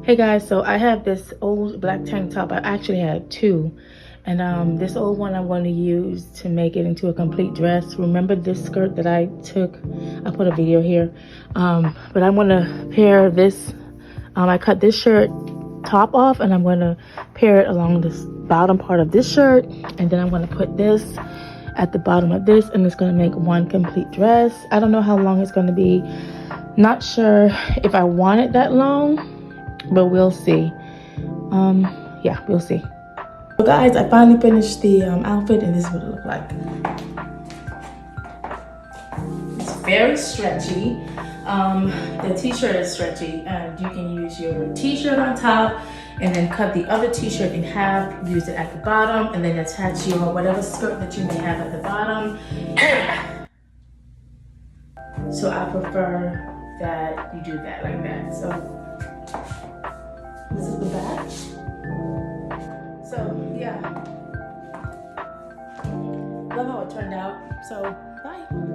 Hey guys, so I have this old black tank top. I actually have two. And this old one I'm going to use to make it into a complete dress. Remember this skirt that I took? I put a video here. But I'm going to pair this. I cut this shirt top off and I'm going to pair it along this bottom part of this shirt. And then I'm going to put this at the bottom of this, and it's going to make one complete dress. I don't know how long it's going to be. Not sure if I want it that long, but we'll see. Yeah, we'll see. So guys, I finally finished the outfit, and this is what it looked like. It's very stretchy. The t-shirt is stretchy, and you can use your t-shirt on top and then cut the other t-shirt in half, use it at the bottom, and then attach your whatever skirt that you may have at the bottom. So I prefer that you do that like that. So this is the back. So yeah, love how it turned out. So bye.